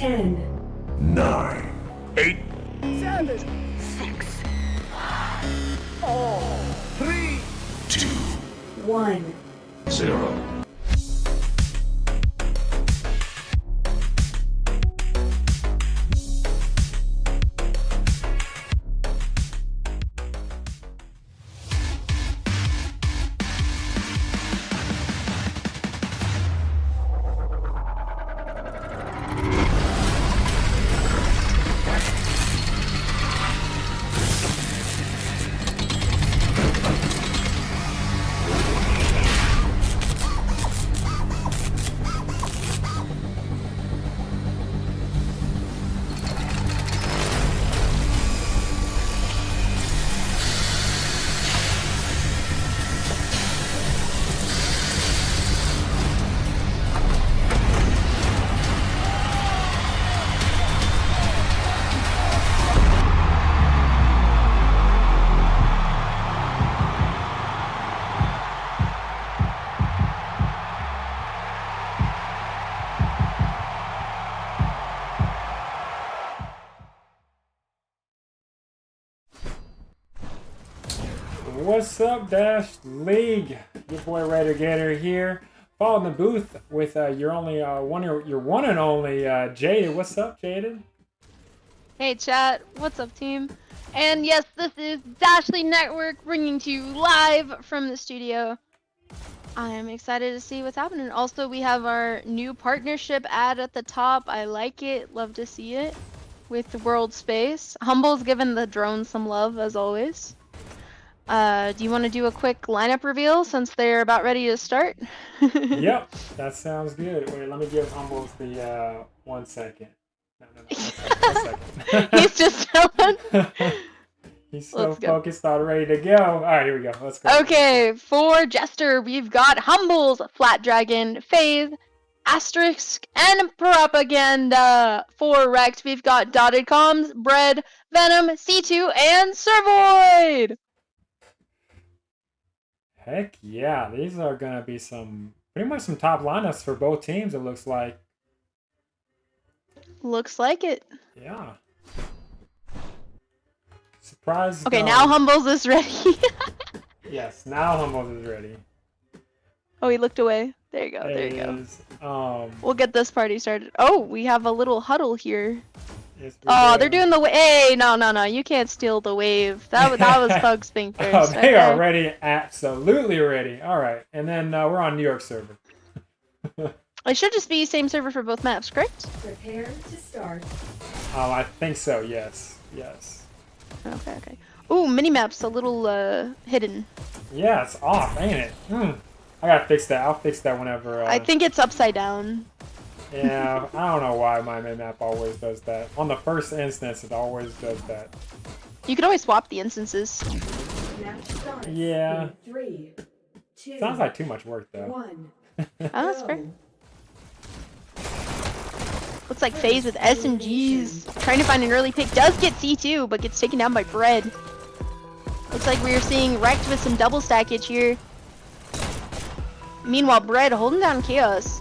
10, 9, 8, 7, 6, 3, 2, 1. 0. What's up, Dash League? Your boy RaederGator here. Following the booth with your one and only Jaded. What's up, Jaded? Hey chat, what's up team? And yes, this is Dashley Network bringing to you live from the studio. I am excited to see what's happening. Also, we have our new partnership ad at the top. I like it, love to see it. With World Space. Humble's giving the drone some love as always. Do you want to do a quick lineup reveal since they're about ready to start? Yep, that sounds good. Wait, let me give Humbles the 1 second. No, 1 second. He's just telling. He's so focused on ready to go. All right, here we go. Let's go. Okay, for Jstr, we've got Humbles, Flat Dragon, Phase, Asterisk, and Propaganda. For REKT, we've got Dotted Comms, Bread, Venom, C2, and Servoid. Heck yeah, these are gonna be pretty much some top lineups for both teams. It looks like. Looks like it. Yeah. Surprise. Okay, now Humbles is ready. Yes, now Humbles is ready. Oh, he looked away. There you go. There you go. We'll get this party started. Oh, we have a little huddle here. Yes, oh, they're doing the wave. Hey, no, you can't steal the wave. That was Thugs being first. Oh, they are ready, absolutely ready. All right, and then we're on New York server. It should just be same server for both maps, correct? Prepare to start. Oh, I think so. Yes, yes. Okay. Ooh, minimap's a little hidden. Yeah, it's off, ain't it? I gotta fix that. I'll fix that whenever. I think it's upside down. Yeah, I don't know why my minimap always does that. On the first instance, it always does that. You can always swap the instances. Match start. starts. Yeah. In 3, 2, Sounds like too much work though. 1. Oh, that's fair. Go. Looks like FaZe with SMGs. Trying to find an early pick. Does get C2, but gets taken down by Bread. Looks like we are seeing REKT with some double stackage here. Meanwhile, Bread holding down Chaos.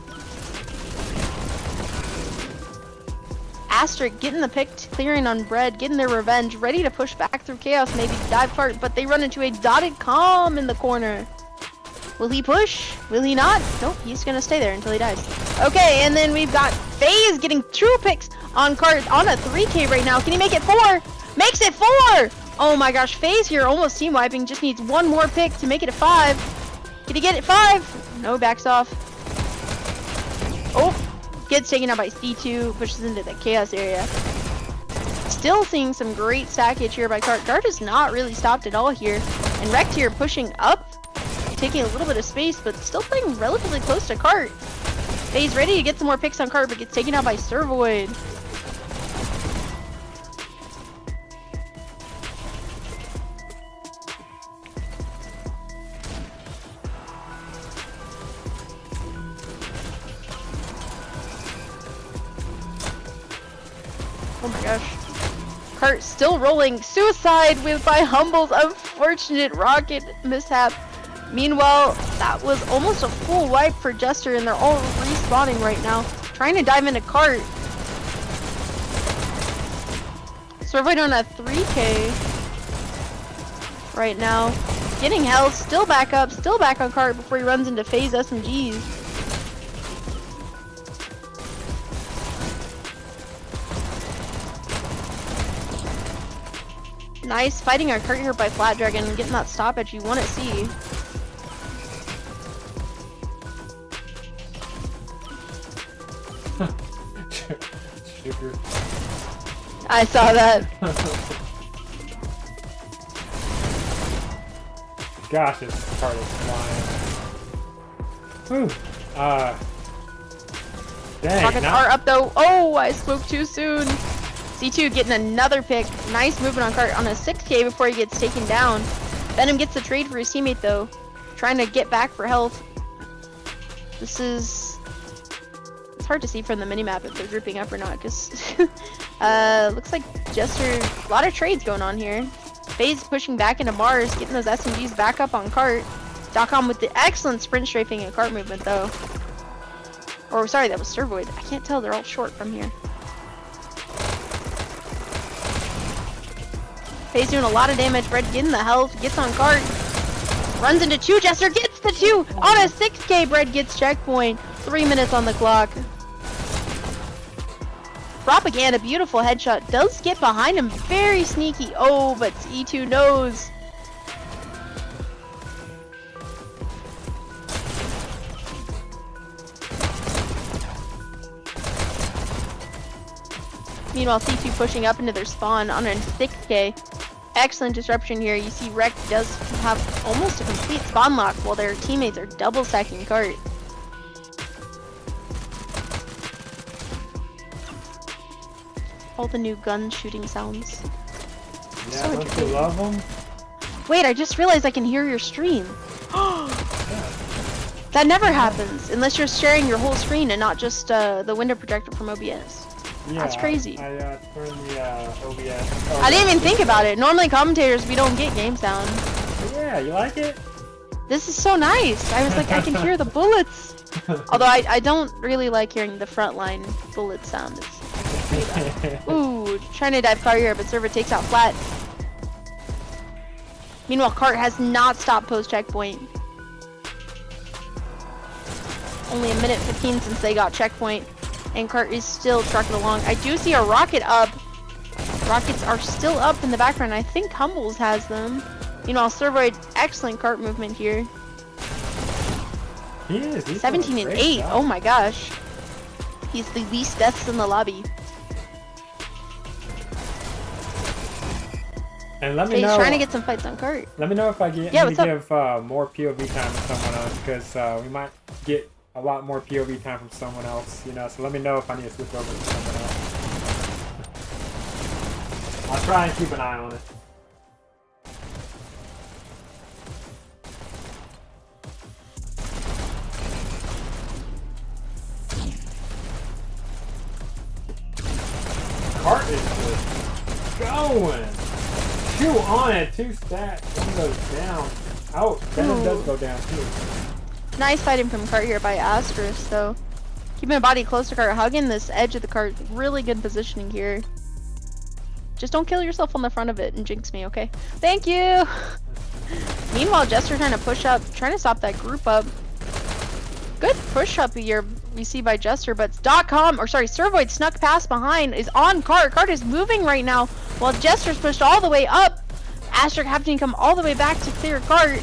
Asterisk getting the pick, clearing on Bread, getting their revenge, ready to push back through Chaos, maybe dive cart, but they run into a dotted calm in the corner. Will he push? Will he not? Nope, he's gonna stay there until he dies. Okay, and then we've got FaZe getting 2 picks on cart on a 3K right now. Can he make it 4? Makes it 4! Oh my gosh, FaZe here almost team wiping, just needs 1 more pick to make it a 5. Can he get it 5? No, backs off. Oh, gets taken out by C2, pushes into the Chaos area. Still seeing some great stackage here by Cart. Cart is not really stopped at all here. And REKT here pushing up, taking a little bit of space, but still playing relatively close to Cart. FaZe ready to get some more picks on Cart, but gets taken out by Servoid. Oh my gosh. Cart still rolling. Suicide with by Humble's unfortunate rocket mishap. Meanwhile, that was almost a full wipe for Jstr, and they're all respawning right now. Trying to dive into Cart. Servoid on a 3K right now. Getting health, still back up, still back on Cart before he runs into FaZe SMGs. Nice fighting our Cart here by Flat Dragon and getting that stoppage you want to see. Sugar. I saw that. Gosh, this part is flying. Whew. Dang. Rockets are up though. Oh, I spoke too soon. C2 getting another pick. Nice movement on Cart on a 6K before he gets taken down. Venom gets the trade for his teammate though. Trying to get back for health. This is... It's hard to see from the minimap if they're grouping up or not, because looks like Jstr, a lot of trades going on here. FaZe pushing back into Mars, getting those SMGs back up on Cart. Dotcom with the excellent sprint strafing and Cart movement though. Or sorry, that was Servoid. I can't tell, they're all short from here. FaZe doing a lot of damage. Red getting the health, gets on Cart. Runs into 2, Jstr gets the 2! On a 6K, Bread gets checkpoint. 3 minutes on the clock. Propaganda, beautiful headshot. Does get behind him, very sneaky. Oh, but E2 knows. Meanwhile, C2 pushing up into their spawn on a 6K. Excellent disruption here. You see REKT does have almost a complete spawn lock while their teammates are double stacking Cart. All the new gun shooting sounds. Yeah, So don't you love them? Wait, I just realized I can hear your stream. That never happens unless you're sharing your whole screen and not just the window projector from OBS. Yeah, That's crazy. I turned the OBS. I didn't even think about it. Normally commentators, we don't get game sound. Yeah, you like it? This is so nice. I was like, I can hear the bullets. Although I don't really like hearing the frontline bullet sound. It's ooh, trying to dive car here, but server takes out Flat. Meanwhile, Cart has not stopped post checkpoint. Only a minute 15 since they got checkpoint, and Cart is still trucking along. I do see a rocket up. Rockets are still up in the background. I think Humbles has them. Meanwhile, Servoid, excellent Cart movement here. He is. He's 17 doing a and great 8. job. Oh my gosh. He's the least deaths in the lobby. And let me He's know. trying to get some fights on Cart. Let me know if I get Yeah, need to what's up? give more POV time to someone else, because we might get a lot more POV time from someone else, you know. So let me know if I need to switch over to someone else. I'll try and keep an eye on it. on it. 2 stacks. One goes down. Oh, Venom does go down too. Nice fighting from cart here by Asterisk, though. Keeping a body close to cart, hugging this edge of the cart. Really good positioning here. Just don't kill yourself on the front of it and jinx me, okay? Thank you! Meanwhile, Jstr trying to push up, trying to stop that group up. Good push up here we see by Jstr, but Servoid snuck past behind, is on cart. Cart is moving right now, while Jester's pushed all the way up. Asterisk having to come all the way back to clear cart.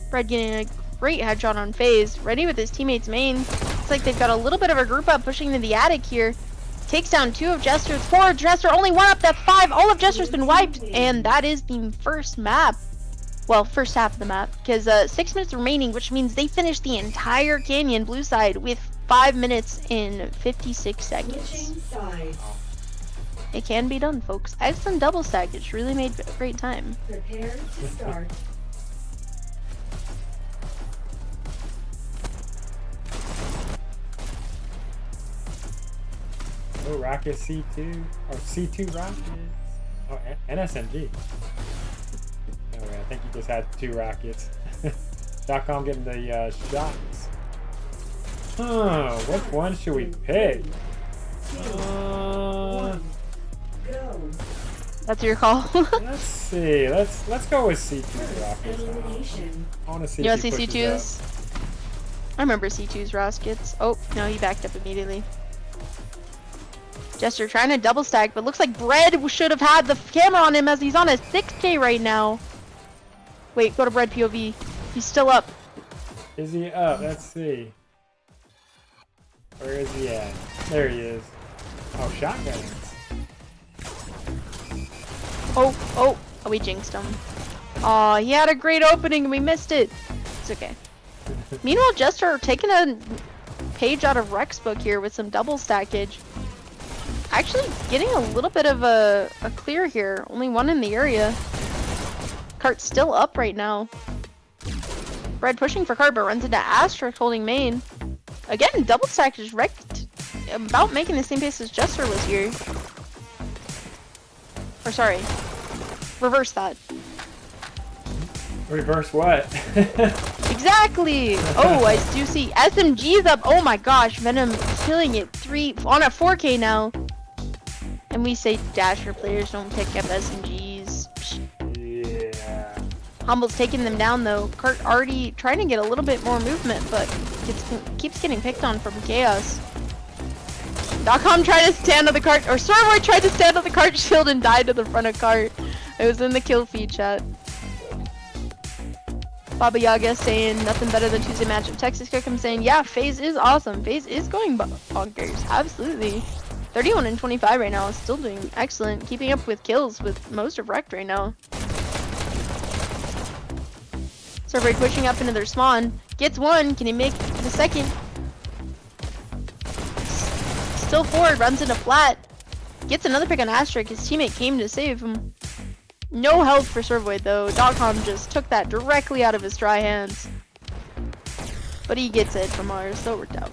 Fred getting a great headshot on FaZe, ready with his teammates main. Looks like they've got a little bit of a group up pushing into the attic here. Takes down 2 of Jester's, 4 of Jstr, only 1 up, that's 5. All of Jester's been wiped, and that is the first map. Well, first half of the map, because 6 minutes remaining, which means they finished the entire canyon blue side with 5 minutes and 56 seconds. It can be done, folks. Excellent double stackage, really made a great time. Prepare to start. Oh, Rocket C2. Or C2 Rockets. Oh, and SMG. Anyway, I think he just had 2 rockets. .com getting the shots. Huh, which one should we pick? Go. That's your call. Let's see. Let's go with C2 rockets. Elimination. I want to see. You want to see C2s? I remember C2's rockets. Oh, no, he backed up immediately. Jstr trying to double stack, but looks like Bread should have had the camera on him as he's on a 6K right now. Wait, go to Bread POV. He's still up. Is he up? Let's see. Where is he at? There he is. Oh, shotguns. Oh, we jinxed him. Aw, he had a great opening and we missed it. It's okay. Meanwhile, Jstr taking a page out of REKT's book here with some double stackage. Actually getting a little bit of a clear here. Only 1 in the area. Cart's still up right now. Bread pushing for cart, but runs into Asterisk holding main. Again, double stack is REKT about making the same pace as Jstr was here. Or sorry, reverse that. Reverse what? Exactly! Oh, I do see SMG's up. Oh my gosh, Venom killing it. 3 on a 4K now. And we say Dasher players don't pick up SMGs. Yeah. Humble's taking them down though. Cart already trying to get a little bit more movement, but keeps getting picked on from Chaos. .com tried to stand on the cart, or Servoid tried to stand on the cart shield and died to the front of cart. It was in the kill feed chat. Baba Yaga saying nothing better than Tuesday matchup. Texas Cookham saying, yeah, FaZe is awesome. FaZe is going bonkers. Absolutely. 31 and 25 right now. Still doing excellent. Keeping up with kills with most of REKT right now. Servoid pushing up into their spawn. Gets 1. Can he make the second? Still forward. Runs into flat. Gets another pick on Asterisk. His teammate came to save him. No help for Servoid though. .com just took that directly out of his dry hands. But he gets it from ours, so it worked out.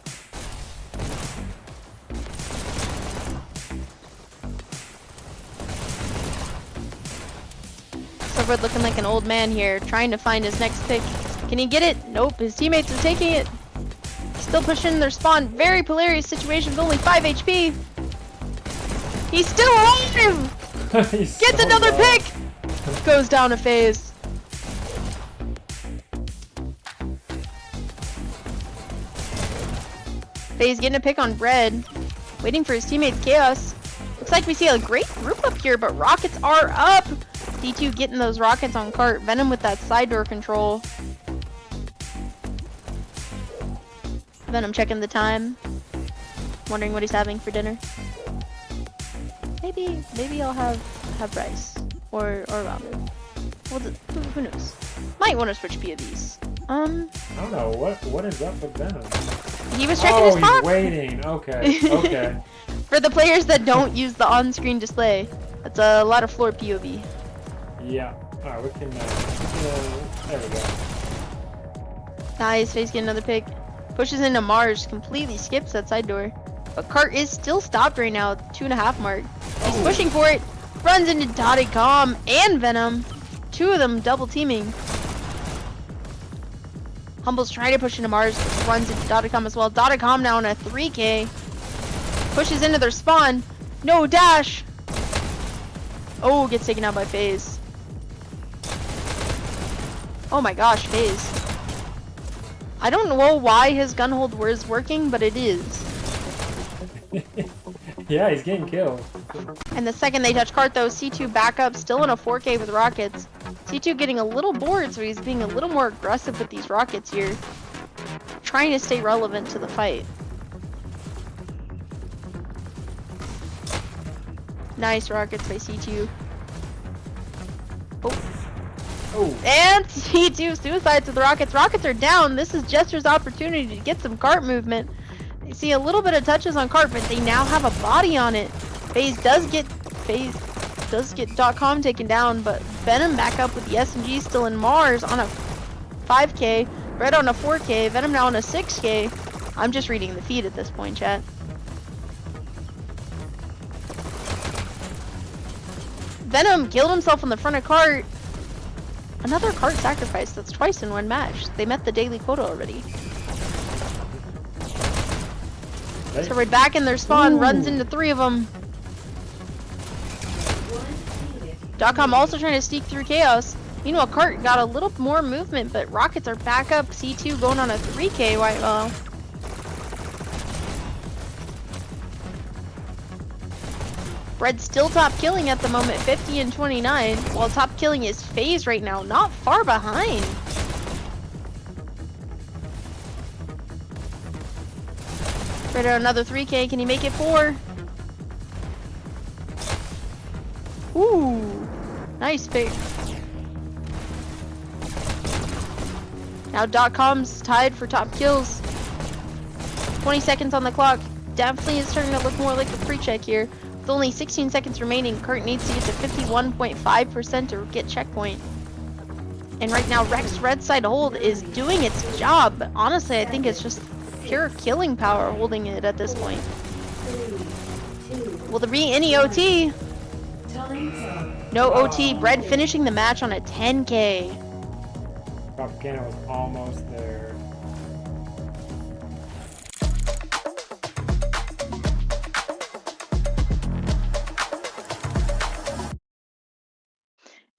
Servoid looking like an old man here, trying to find his next pick. Can he get it? Nope, his teammates are taking it. Still pushing their spawn. Very precarious situation with only 5 HP. He's still alive! Gets another pick! Goes down a FaZe. FaZe getting a pick on Bread. Waiting for his teammates Chaos. Looks like we see a great group up here, but rockets are up! D2 getting those rockets on cart. Venom with that side door control. Venom checking the time. Wondering what he's having for dinner. Maybe I'll have rice. Or ramen. Well, who knows? Might want to switch POVs. I don't know what is up with Venom. He was checking his clock. He's waiting. Okay. Okay. For the players that don't use the on-screen display, that's a lot of floor POV. Yeah. Alright, we can. There we go. Nice. FaZe getting another pick. Pushes into Mars. Completely skips that side door. But Kart is still stopped right now at the 2.5 mark. He's pushing for it. Runs into Dotted.com and Venom. Two of them double teaming. Humble's trying to push into Mars. Runs into Dotted.com as well. Dotted.com now on a 3K. Pushes into their spawn. No dash. Oh, gets taken out by FaZe. Oh my gosh, FaZe. I don't know why his gun hold was working, but it is. Yeah, he's getting killed. And the second they touch Kart though, C2 back up, still in a 4K with rockets. C2 getting a little bored, so he's being a little more aggressive with these rockets here. Trying to stay relevant to the fight. Nice rockets by C2. Oh. Oh. And C2 suicides with the rockets. Rockets are down. This is Jstr's opportunity to get some Kart movement. They see a little bit of touches on Kart, but they now have a body on it. FaZe does get .com taken down, but Venom back up with the SMG still in Mars on a 5K. Red on a 4K. Venom now on a 6K. I'm just reading the feed at this point, chat. Venom killed himself on the front of Kart. Another Kart sacrifice. That's twice in one match. They met the daily quota already. Hey. So we're back in their spawn. Ooh. Runs into 3 of them. .com also trying to sneak through chaos. Meanwhile, Kart got a little more movement, but rockets are back up. C2 going on a 3K. Well, Red's still top killing at the moment, 50 and 29, while top killing is FaZe right now, not far behind. Red on another 3K, can he make it 4? Ooh, nice pick. Now .com's tied for top kills. 20 seconds on the clock. Definitely is starting to look more like a pre-check here. With only 16 seconds remaining, Kurt needs to get to 51.5% to get checkpoint. And right now, REKT's red side hold is doing its job. But honestly, I think it's just pure killing power holding it at this point. Will there be any OT? No OT. Red finishing the match on a 10K. Propaganda was almost there.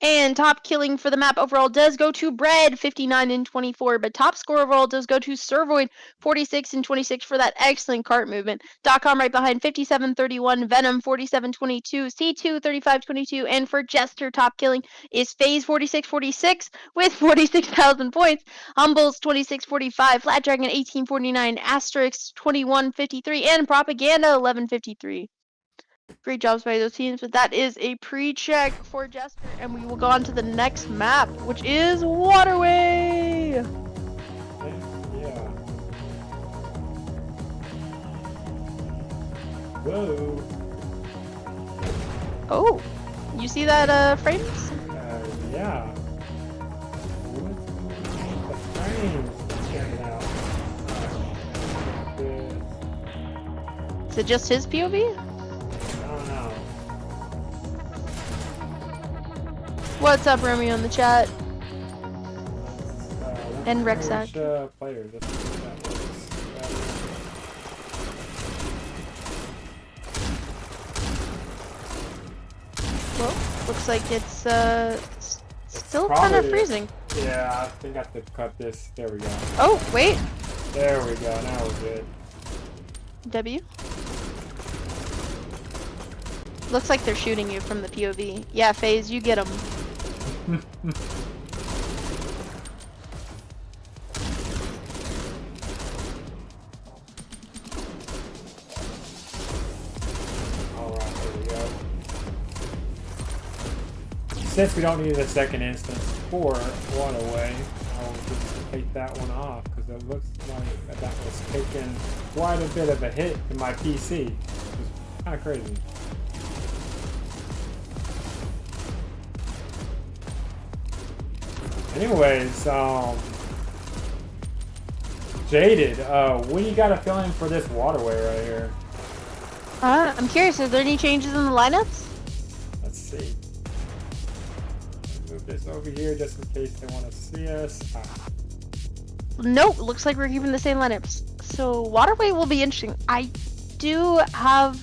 And top killing for the map overall does go to Bread, 59 and 24. But top score overall does go to Servoid, 46 and 26 for that excellent cart movement. .com right behind, 57-31. Venom, 47-22. C2, 35-22. And for Jstr, top killing is FaZe, 46-46 with 46,000 points. Humbles, 26-45. Flat Dragon, 18-49. Asterix, 21-53. And Propaganda, 11-53. Great jobs by those teams, but that is a pre-check for Jstr, and we will go on to the next map, which is Waterway! Yeah. Whoa. Oh, you see that, frames? Yeah. The frames. Check it out. Is it just his POV? What's up, Romeo in the chat? And Rexac. Players. Well, looks like it's still kind of freezing. Yeah, I think I have to cut this. There we go. Oh, wait. There we go. Now we're good. W. Looks like they're shooting you from the POV. Yeah, FaZe, you get them. Alright, there we go. Since we don't need a second instance for Waterway, I'll just take that one off because it looks like that was taking quite a bit of a hit in my PC. Which is kind of crazy. Anyways, Jaded, what do you got a feeling for this Waterway right here? I'm curious, are there any changes in the lineups? Let's see. Move this over here just in case they want to see us. Nope, looks like we're keeping the same lineups. So Waterway will be interesting. I do have,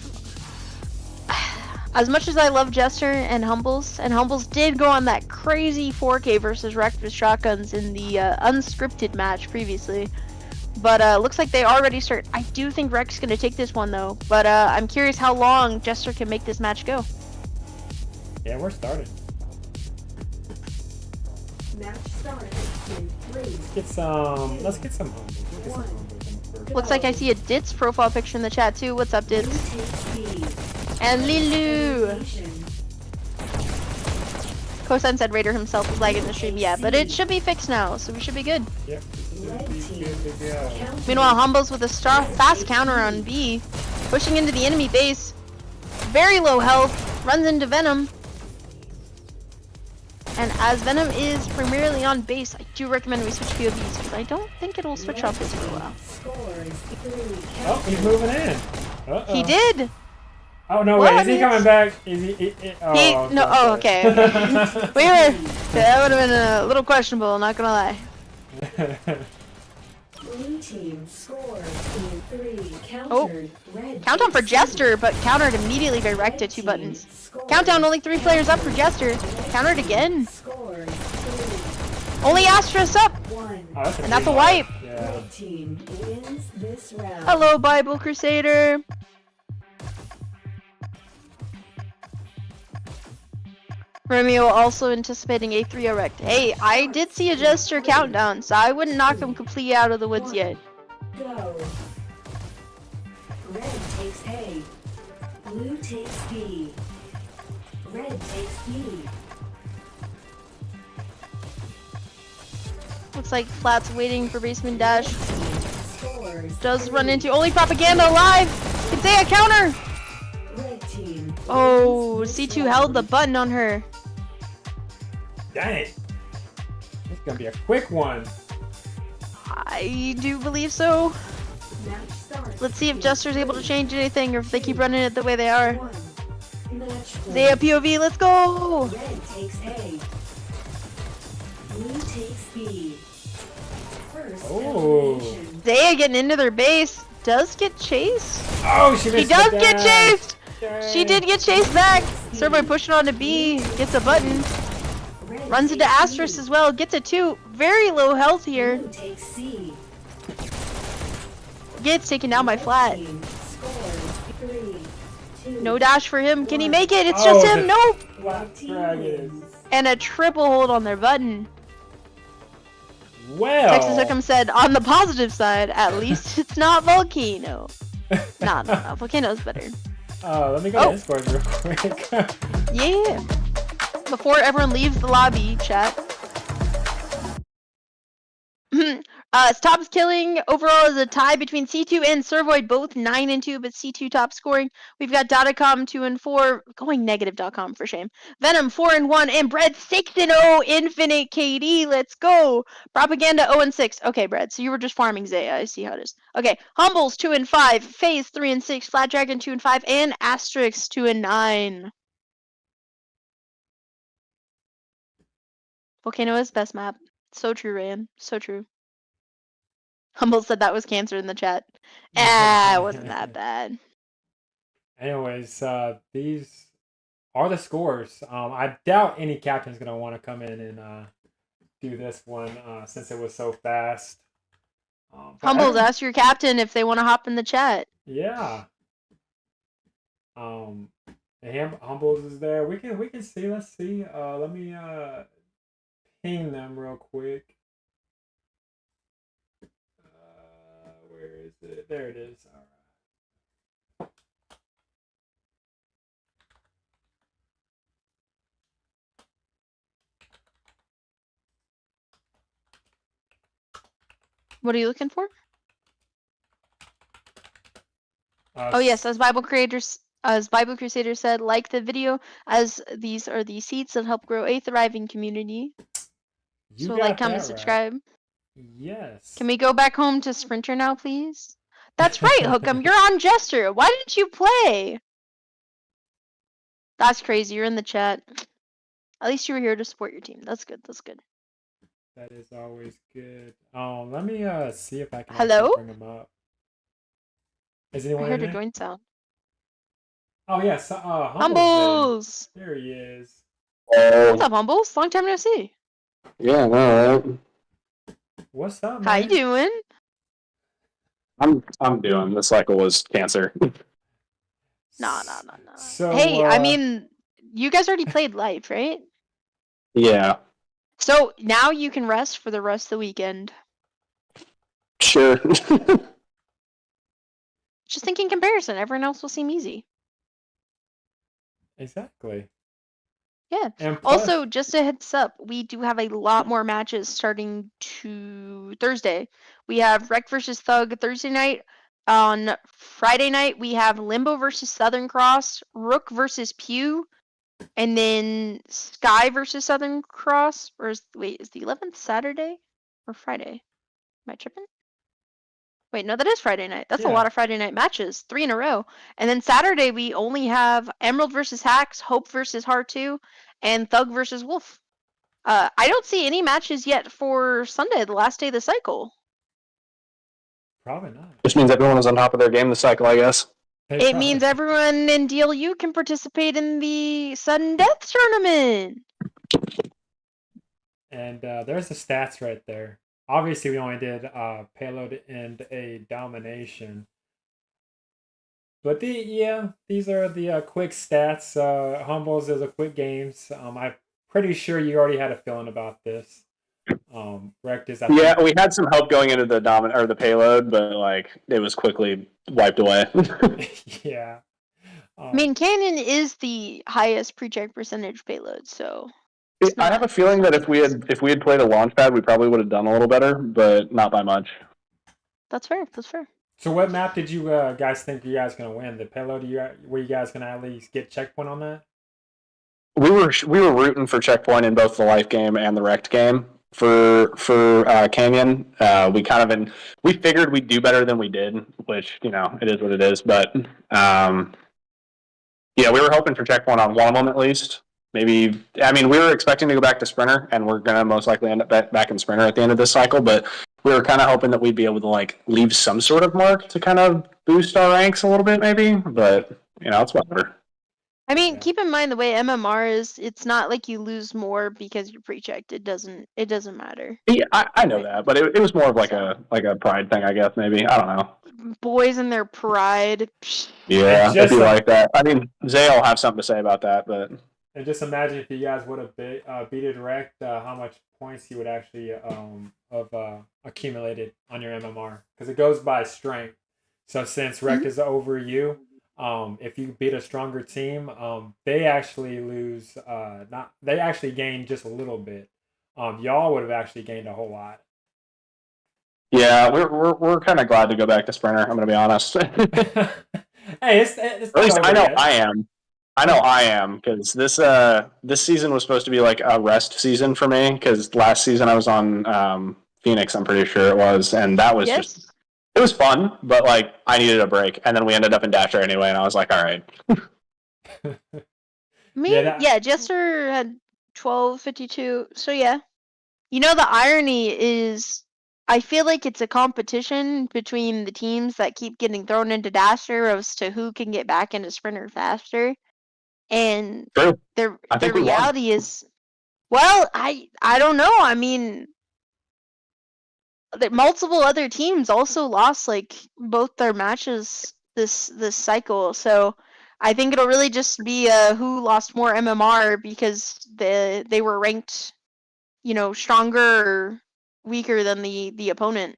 as much as I love Jstr and Humbles did go on that crazy 4K versus REKT with shotguns in the unscripted match previously. But looks like they already start. I do think REKT's gonna take this one though. But I'm curious how long Jstr can make this match go. Yeah, we're starting. Match starts in 3. Let's get some Humbles. Let's get some Humbles in the first. Looks like I see a Ditz profile picture in the chat too. What's up, Blue Ditz? takes B. And Lilu! Elimination. Kosan said Raider himself was lagging the stream. Yeah, but it should be fixed now, so we should be good. Yep. Red Good team. to go. Counter. Meanwhile, Humbles with a fast counter on B, pushing into the enemy base. Very low health, runs into Venom. And as Venom is primarily on base, I do recommend we switch POVs because I don't think it'll switch off this for a while. Scores 3. Oh, he's moving in. Uh-oh. He did! Oh no! Well, Wait, is he coming back? Is he? Oh, No, oh, okay. That would have been a little questionable, not gonna lie. Blue team scores in 3. Countered. Oh. Red Countdown for takes C. Jstr, but countered immediately by REKT at 2 buttons. Countdown, only 3 players up for Jstr. Countered again. Scores 3. Only Astra's up! 1. Oh, that's a And that's a big wipe. Yeah. Red team wins this round. Hello, Bible Crusader. Romeo also anticipating a 3 REKT. Hey, I did see a Jstr countdown, so I wouldn't knock him completely out of the woods yet. Go. Red takes A. Blue takes B. Red takes B. Looks like Flat's waiting for Baseman Dash. Scores Does 3. run into only propaganda alive. Can say a counter. Red team. Oh, wins this C2 held the round. button on her. Dang. This is gonna be a quick one. I do believe so. Match starts Let's see if in Jester's able to change anything or if they keep running it the way they are. 1. Match Zaya point. POV, let's go! Red takes A. Blue takes B. First Oh. elimination. Zaya getting into their base. Does get chased? Oh, she He missed does the get dash. chased! She did get chased back. Surboy pushing on to B, gets a button. Red Runs into takes Asterisk B. as well, gets a 2. Very low health here. Blue takes C. Gets taken down by Flat. Team scores 3, 2. No dash for him. Can he make it? It's Oh, just him. the- Nope. Flat Team Dragon. wins. And a triple hold on their button. Well. Texas Hookem said, on the positive side, at least it's not Volcano. No, Volcano's better. Let me go Oh. to Discord real quick. Yeah. Before everyone leaves the lobby, chat. Top's killing overall is a tie between C2 and Servoid, both 9 and 2, but C2 top scoring. We've got Datacom 2 and 4, going negative.com for shame. Venom 4 and 1, and Bread 6 and 0. Infinite KD, let's go. Propaganda 0 and 6. Okay, Bread, so you were just farming Zaya. I see how it is. Okay, Humbles 2 and 5, Phase 3 and 6, Flat Dragon 2 and 5, and Asterix 2 and 9. Volcano is best map. So true, Ryan. So true. Humble said that was cancer in the chat. It wasn't that bad. Anyways, these are the scores. I doubt any captain's gonna want to come in and do this one since it was so fast. But Humbles, ask your captain if they want to hop in the chat. Yeah. Humbles is there. We can see. Let's see. Let me ping them real quick. Where is it? There it is. All right. What are you looking for? Oh yes, as Bible Crusader said, like the video, as these are the seeds that help grow a thriving community. You So got like, comment, that right. subscribe. Yes. Can we go back home to Sprinter now, please? That's right, Hookem. You're on Jstr. Why didn't you play? That's crazy. You're in the chat. At least you were here to support your team. That's good. That's good. That is always good. Let me see if I can Hello? actually bring him up. Is I anyone heard in a there? join sound. Oh yes, Humbles. Humbles! There he is. What's up, Humbles? Long time no see. Yeah, no, right? What's up, man? How you doing? I'm doing. This cycle was cancer. Nah. So, Hey, I mean, you guys already played live, right? Yeah, So now you can rest for the rest of the weekend. sure. Just think in comparison, everyone else will seem easy. exactly. Yeah. And plus, Also, just a heads up, we do have a lot more matches starting to Thursday. We have REKT versus Thug Thursday night. On Friday night, we have Limbo versus Southern Cross, Rook versus Pew, and then Sky versus Southern Cross. Or is the 11th Saturday or Friday? Am I tripping? Wait, no, that is Friday night. That's a Yeah. lot of Friday night matches, 3 in a row. And then Saturday we only have Emerald versus Hacks, Hope versus Hard2, and Thug versus Wolf. I don't see any matches yet for Sunday, the last day of the cycle. probably not. Which means everyone was on top of their game this cycle, I guess. It means everyone in DLU can participate in the sudden death tournament. And there's the stats right there. Obviously, we only did payload and a domination. But these are the quick stats. Humbles is a quick games. I'm pretty sure you already had a feeling about this. REKT is. Yeah, we had some help going into the payload, but like it was quickly wiped away. Yeah. I mean, Canyon is the highest pre-check percentage payload, so. I have a feeling that if we had played a launch pad, we probably would have done a little better, but not by much. That's fair. That's fair. So, what map did you guys think you guys gonna win? The payload? Were you guys gonna at least get checkpoint on that? We were rooting for checkpoint in both the life game and the REKT game for Canyon. We figured we'd do better than we did, which it is what it is. But yeah, we were hoping for checkpoint on one of them at least. Maybe, I mean, we were expecting to go back to Sprinter, and we're going to most likely end up back in Sprinter at the end of this cycle, but we were kind of hoping that we'd be able to, like, leave some sort of mark to kind of boost our ranks a little bit, maybe, but, it's whatever. I mean, keep in mind the way MMR is, it's not like you lose more because you're pre-checked. It doesn't matter. Yeah, I know that, but it was more of like a pride thing, I guess, maybe. I don't know. Boys and their pride. Yeah, if you like that. I mean, Zay will have something to say about that, but... And just imagine if you guys would have beated REKT, how much points you would actually have accumulated on your MMR, because it goes by strength. So since REKT is over you, if you beat a stronger team, they actually lose. They actually gain just a little bit. Y'all would have actually gained a whole lot. Yeah, we're kind of glad to go back to Sprinter. I'm gonna be honest. Hey, it's at least I know I am. I know I am, because this season was supposed to be like a rest season for me, because last season I was on Phoenix, I'm pretty sure it was, and that was just, it was fun, but like I needed a break, and then we ended up in Dasher anyway, and I was like, all right. Jstr had 1252, so yeah. The irony is, I feel like it's a competition between the teams that keep getting thrown into Dasher as to who can get back into Sprinter faster. And the reality is, well, I don't know. I mean, multiple other teams also lost like both their matches this cycle, so I think it'll really just be who lost more MMR because they were ranked, stronger or weaker than the opponent.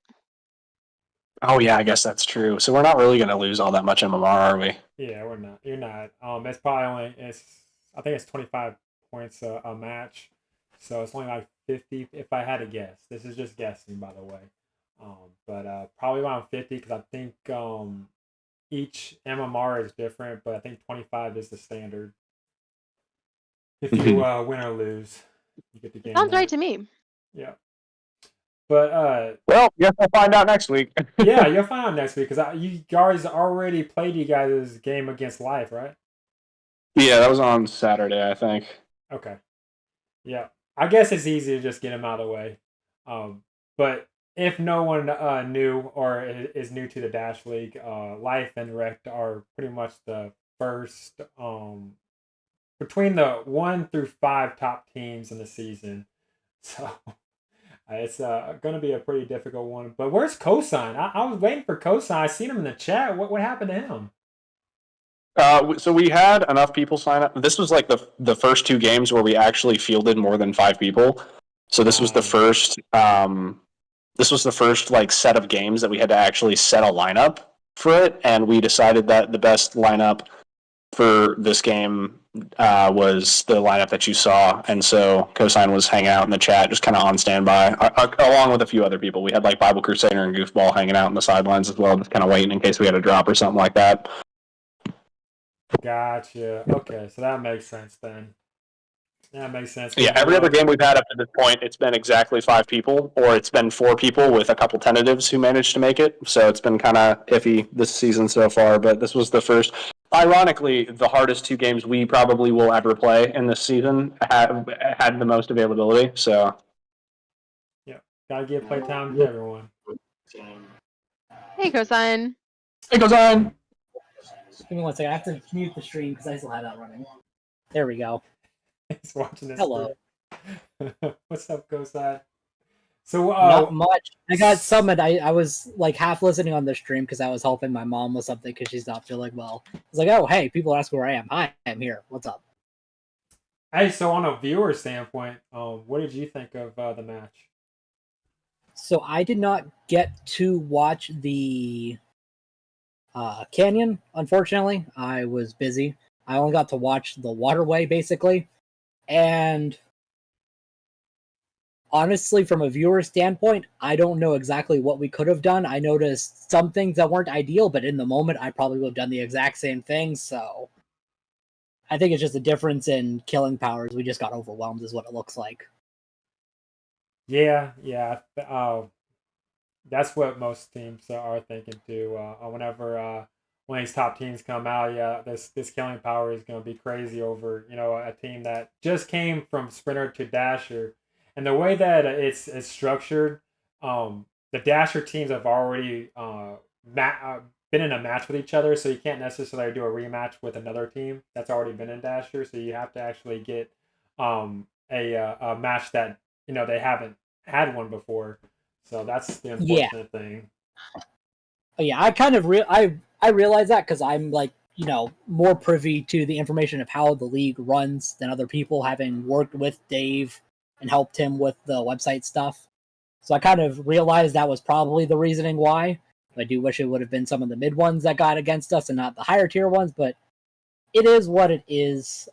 Oh yeah, I guess that's true. So we're not really going to lose all that much MMR, are we? Yeah, we're not. You're not. It's probably I think it's 25 points a match, so it's only like 50 if I had to guess. This is just guessing, by the way. But probably around 50, because I think each MMR is different, but I think 25 is the standard. If you win or lose, you get the game. Sounds right to me. Yeah. But Well, guess we'll find out next week. yeah, you'll find out next week because you guys already played you guys' game against Life, right? Yeah, that was on Saturday, I think. Okay. Yeah, I guess it's easy to just get them out of the way. But if no one knew or is new to the Dash League, Life and REKT are pretty much the first between the 1 through 5 top teams in the season. So it's going to be a pretty difficult one. But where's Cosign? I was waiting for Cosign. I seen him in the chat. What happened to him? So we had enough people sign up. This was like the first 2 games where we actually fielded more than 5 people. So this was the first. This was the first like set of games that we had to actually set a lineup for it, and we decided that the best lineup for this game was the lineup that you saw. And so Cosign was hanging out in the chat, just kind of on standby, along with a few other people. We had like Bible Crusader and Goofball hanging out in the sidelines as well, just kind of waiting in case we had a drop or something like that. Gotcha. Okay, so that makes sense then. That makes sense. Yeah, every other game we've had up to this point, it's been exactly 5 people, or it's been 4 people with a couple tentatives who managed to make it. So it's been kind of iffy this season so far, but this was the first. Ironically, the hardest 2 games we probably will ever play in this season had the most availability. So yeah, gotta give playtime to everyone. Hey, Cosign. it goes on. Give me 1 second. I have to mute the stream because I still have that running. There we go. He's watching this. Hello. What's up, Cosign? So not much. I got summoned. I was like half listening on the stream because I was helping my mom with something because she's not feeling well. I was like, oh hey, people ask where I am. Hi, I'm here. What's up? Hey, so on a viewer standpoint, what did you think of the match? So I did not get to watch the Canyon, unfortunately. I was busy. I only got to watch the waterway, basically. And honestly, from a viewer standpoint, I don't know exactly what we could have done. I noticed some things that weren't ideal, but in the moment, I probably would have done the exact same thing. So I think it's just a difference in killing powers. We just got overwhelmed is what it looks like. Yeah. That's what most teams are thinking too. Whenever when these top teams come out, yeah, this killing power is going to be crazy over a team that just came from Sprinter to Dasher, and the way that it's structured, the Dasher teams have already been in a match with each other, so you can't necessarily do a rematch with another team that's already been in Dasher. So you have to actually get a match that they haven't had one before. So that's the unfortunate thing. Yeah, I kind of I realize that because I'm like more privy to the information of how the league runs than other people, having worked with Dave and helped him with the website stuff. So I kind of realized that was probably the reasoning why. I do wish it would have been some of the mid ones that got against us and not the higher tier ones, but it is what it is.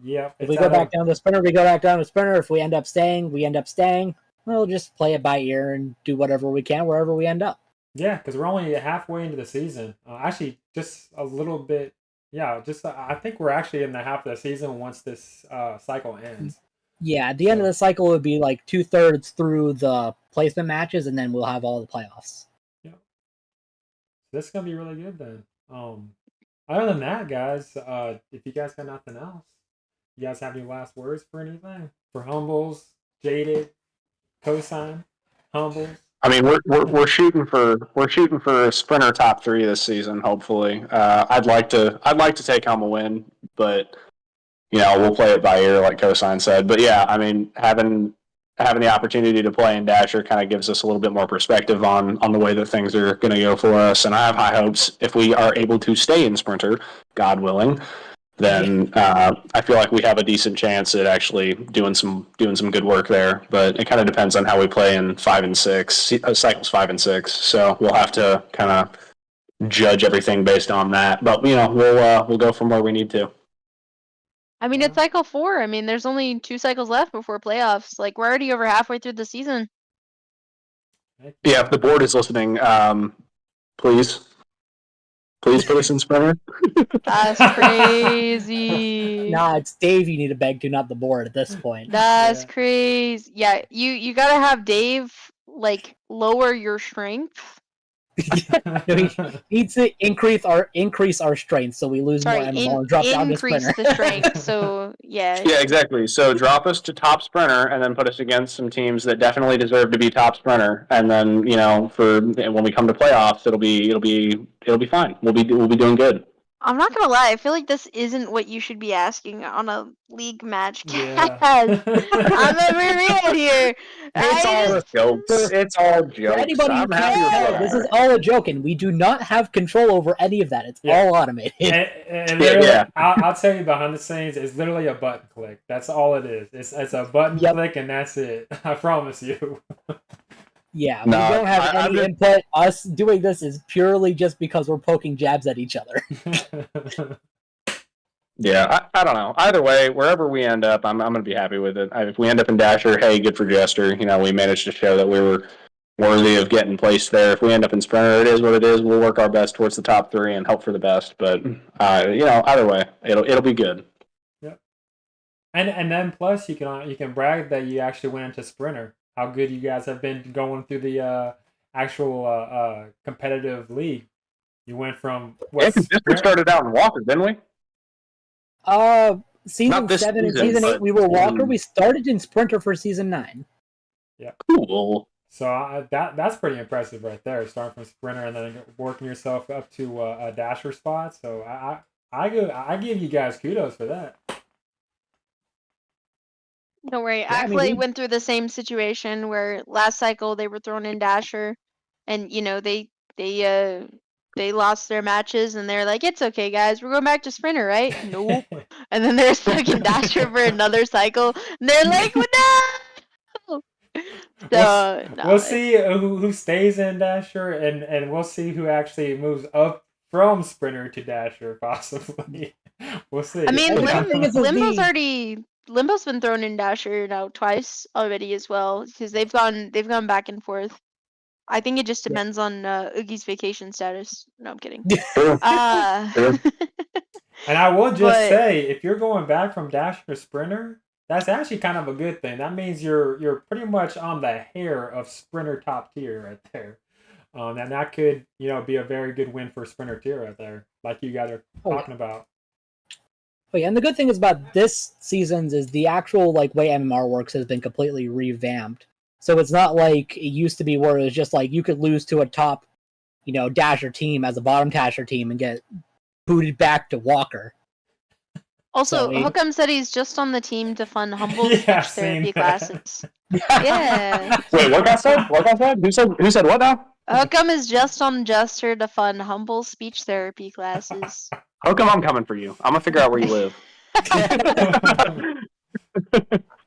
Yeah. If we go back down to Sprinter, we go back down to Sprinter. If we end up staying, we end up staying. We'll just play it by ear and do whatever we can wherever we end up. Yeah, because we're only halfway into the season. Actually, just a little bit. Yeah, I think we're actually in the half of the season once this cycle ends. Yeah, at the end of the cycle would be like 2/3 through the placement matches, and then we'll have all the playoffs. Yeah, this is gonna be really good then. Other than that, guys, if you guys got nothing else, you guys have any last words for anything? For Humbles, Jaded, Cosign, Humbles. I mean, we're shooting for Sprinter top 3 this season. Hopefully, I'd like to take home a win, but we'll play it by ear, like Cosign said. But yeah, I mean, having the opportunity to play in Dasher kind of gives us a little bit more perspective on the way that things are going to go for us. And I have high hopes if we are able to stay in Sprinter, God willing. Then I feel like we have a decent chance at actually doing some good work there. But it kind of depends on how we play in 5 and 6 cycles 5 and 6. So we'll have to kind of judge everything based on that. But we'll go from where we need to. I mean, it's cycle 4. I mean, there's only 2 cycles left before playoffs. Like, we're already over halfway through the season. Yeah, if the board is listening, please Please put us in Sprinter. That's crazy. Nah, it's Dave you need to beg to, not the board at this point. That's Yeah. crazy. Yeah, you gotta have Dave like lower your strength. No, he needs to increase our strength so we lose Sorry, more MMR and drop down to increase Sprinter. the strength. So yeah. Yeah, exactly. So drop us to top Sprinter, and then put us against some teams that definitely deserve to be top Sprinter. And then for when we come to playoffs, it'll be fine. We'll be doing good. I'm not gonna lie, I feel like this isn't what you should be asking on a league match. Yeah. I'm gonna be real here. It's all jokes. It's all For jokes. anybody who I'm happy can't with tell, this that. is all a joke, and we do not have control over any of that. It's all automated. And literally, Yeah. I'll tell you behind the scenes, it's literally a button click. That's all it is. It's a button click, and that's it. I promise you. Yeah, No, we don't have any input. Us doing this is purely just because we're poking jabs at each other. Yeah, I don't know. Either way, wherever we end up, I'm gonna be happy with it. If we end up in Dasher, hey, good for Jstr. We managed to show that we were worthy of getting placed there. If we end up in Sprinter, it is what it is. We'll work our best towards the top 3 and hope for the best. But either way, it'll be good. Yep. And then plus you can brag that you actually went into Sprinter. How good you guys have been going through the actual competitive league. You went from Jstr started out in Walker, didn't we? Season Not this 7 and season, season 8 but we were Walker. season- We started in Sprinter for season 9. Yeah. Cool. So that's pretty impressive right there. Starting from Sprinter and then working yourself up to a Dasher spot. So I give you guys kudos for that. Don't worry. I mean, Actually we- went through the same situation where last cycle they were thrown in Dasher, and they lost their matches, and they're like, "It's okay, guys. We're going back to Sprinter, right?" Nope. And then they're stuck in Dasher for another cycle, and they're like, "No!" So We'll see who stays in Dasher, and we'll see who actually moves up from Sprinter to Dasher, possibly. We'll see. I mean, The good thing is Limbo's been thrown in Dasher now twice already as well, because they've gone back and forth. I think it just depends on Oogie's vacation status. No, I'm kidding. Sure. And I will just say, if you're going back from Dasher to Sprinter, that's actually kind of a good thing. That means you're pretty much on the hair of Sprinter top tier right there. And that could be a very good win for Sprinter tier right there, like you guys are talking about. Oh yeah, and the good thing is about this season's is the actual way MMR works has been completely revamped. So it's not like it used to be where it was just you could lose to a top, Dasher team as a bottom Dasher team and get booted back to Walker. Also, So, Hookem said he's just on the team to fund humble Yeah, speech therapy seen that. classes. Yeah. Wait, what got said? What got said? Who said what now? Hookem is just on Jstr to fund humble speech therapy classes. How come I'm coming for you? I'm gonna figure out where you live.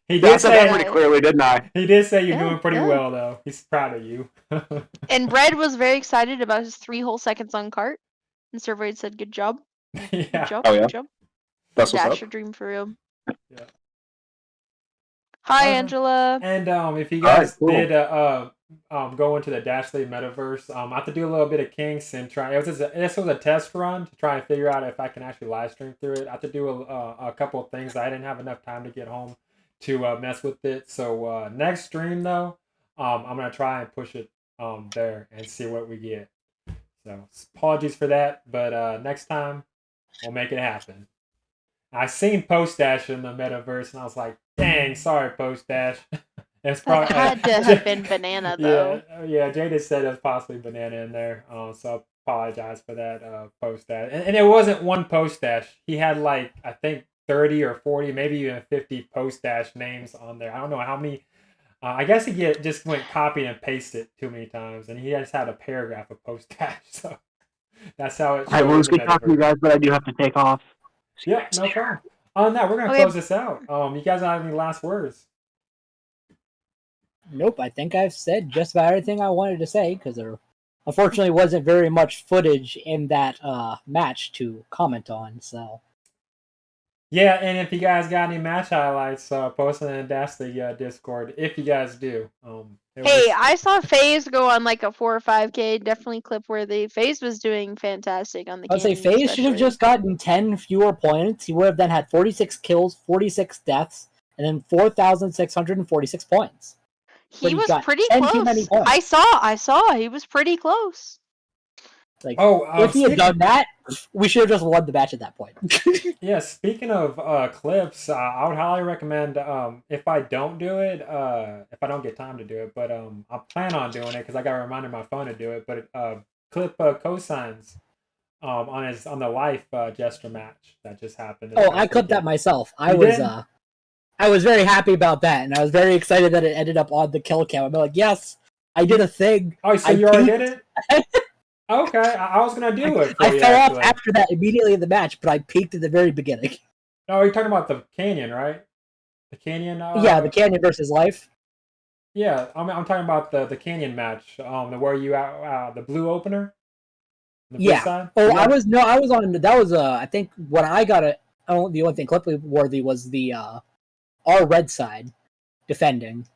He I did said that say pretty clearly, didn't I? you're Yeah, doing pretty yeah. well though. He's proud of you. And Bread was very excited about his 3 whole seconds on cart. And Servoid said, "Good job. Good Yeah. job. Oh, yeah? Good job." That's what's Dasher up. dream for real. Yeah. Hi, Angela. And if you Alright, guys cool. did go into the Dashley metaverse, I have to do a little bit of kinks and try. This was a test run to try and figure out if I can actually live stream through it. I have to do a couple of things. I didn't have enough time to get home to mess with it. So next stream though, I'm gonna try and push it there and see what we get. So apologies for that, but next time we'll make it happen. I seen Post Dash in the metaverse, and I was like, "Dang, sorry, Post Dash." It's That probably had to have been Banana, though. Yeah. Jaded said it was possibly Banana in there, so I apologize for that Post Dash. And it wasn't one Post Dash. He had I think 30 or 40, maybe even 50 Post Dash names on there. I don't know how many. I guess he just went copy and paste it too many times, and he just had a paragraph of Post Dash. So that's how it. All right, well, it was good talking to you guys, but I do have to take off. Yeah, no problem. On that, we're gonna Okay. close this out. You guys don't have any last words? Nope, I think I've said just about everything I wanted to say because there unfortunately wasn't very much footage in that match to comment on. So Yeah, and if you guys got any match highlights, post them in Dash the Discord. If you guys do. Hey, I saw FaZe go on like a 4 or 5K, definitely clip worthy. FaZe was doing fantastic on the I'd say Canyon FaZe should have especially. just gotten 10 fewer points. He would have then had 46 kills, 46 deaths, and then 4,646 points. But He he was got pretty 10 too many close. points. I saw. He was pretty close. Like, Oh, if he had done that, we should have just won the match at that point. Yeah, speaking of clips, I would highly recommend if I don't do it, if I don't get time to do it, but I plan on doing it because I got a reminder on my phone to do it. But clip cosigns on the life Jstr match that just happened. Oh, I clipped that myself. I was very happy about that, and I was very excited that it ended up on the kill cam. I'm like, yes, I did a thing. Oh, so you already did it? Okay, I was gonna do it for you. I fell actually. off after that immediately in the match, but I peaked at the very beginning. Oh, you're talking about the canyon, right? The canyon. Yeah, the canyon versus life. Yeah, I'm talking about the canyon match. Where you the blue opener. The blue Yeah. side? Oh, Yeah. I was on. That was I think when I got it. The only thing clip worthy was the our red side defending.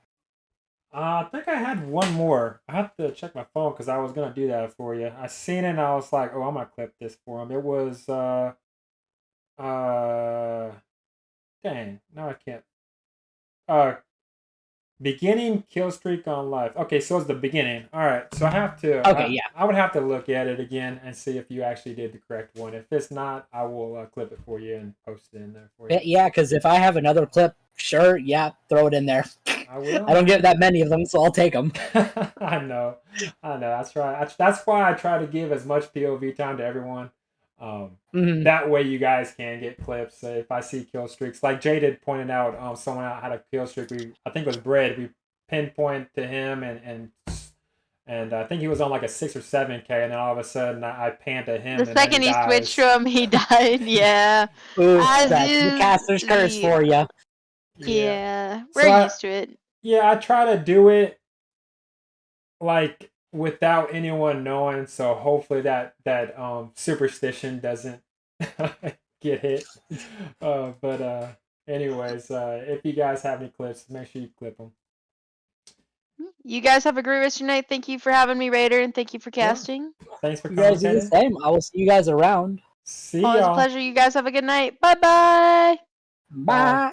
I think I had one more. I have to check my phone because I was gonna do that for you. I seen it and I was like, oh, I'm gonna clip this for him. It was dang, no, I can't. Beginning kill streak on live. Okay, so it's the beginning. All right, so I have to. Okay, yeah. I would have to look at it again and see if you actually did the correct one. If it's not, I will clip it for you and post it in there for you. Yeah, because if I have another clip, sure, yeah, throw it in there. I will. I don't get that many of them, so I'll take them. I know. That's right. That's why I try to give as much POV time to everyone. That way you guys can get clips. If I see kill streaks, like Jaded pointed out, someone had a kill streak. I think it was Bread. We pinpoint to him, and I think he was on like a 6 or 7K, and then all of a sudden I panned to him. The second he switched to him, he died. Yeah. Ooh, As that's the is caster's curse the- for you. Yeah, So we're used to it. Yeah, I try to do it like without anyone knowing, so hopefully that superstition doesn't get hit. Anyways, if you guys have any clips, make sure you clip them. You guys have a great rest of your night. Thank you for having me, Raider, and thank you for casting. Thanks for You guys do the commentating. same. I will see you guys around. See Always a y'all. pleasure. You guys have a good night. Bye-bye. Bye.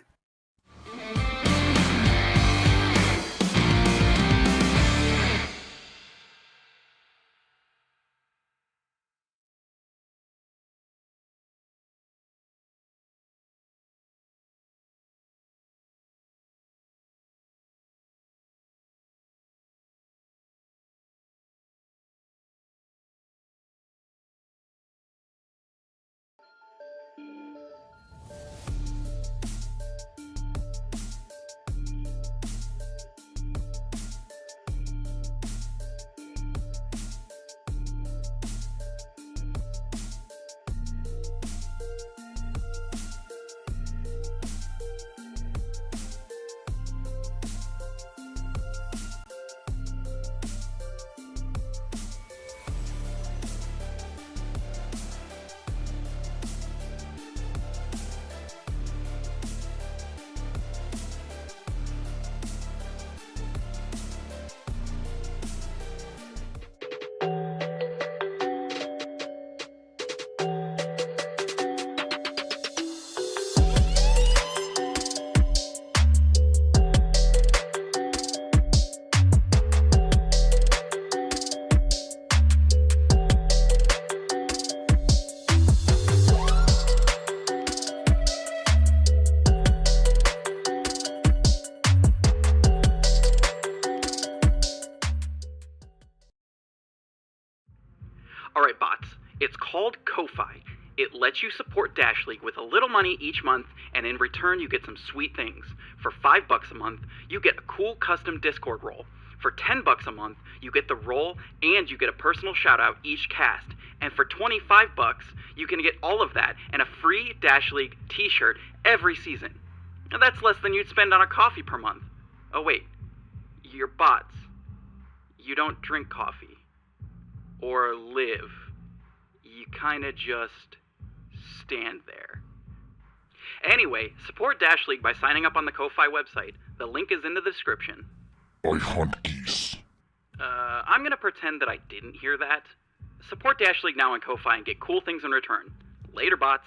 Alright, bots. It's called Ko-Fi. It lets you support Dash League with a little money each month, and in return you get some sweet things. For $5 a month, you get a cool custom Discord role. For $10 a month, you get the role and you get a personal shoutout each cast. And for $25, you can get all of that and a free Dash League t-shirt every season. Now that's less than you'd spend on a coffee per month. Oh wait, you're bots. You don't drink coffee. Or live. You kinda just stand there. Anyway, support Dash League by signing up on the Ko-Fi website. The link is in the description. I hunt geese. I'm gonna pretend that I didn't hear that. Support Dash League now on Ko-Fi and get cool things in return. Later, bots.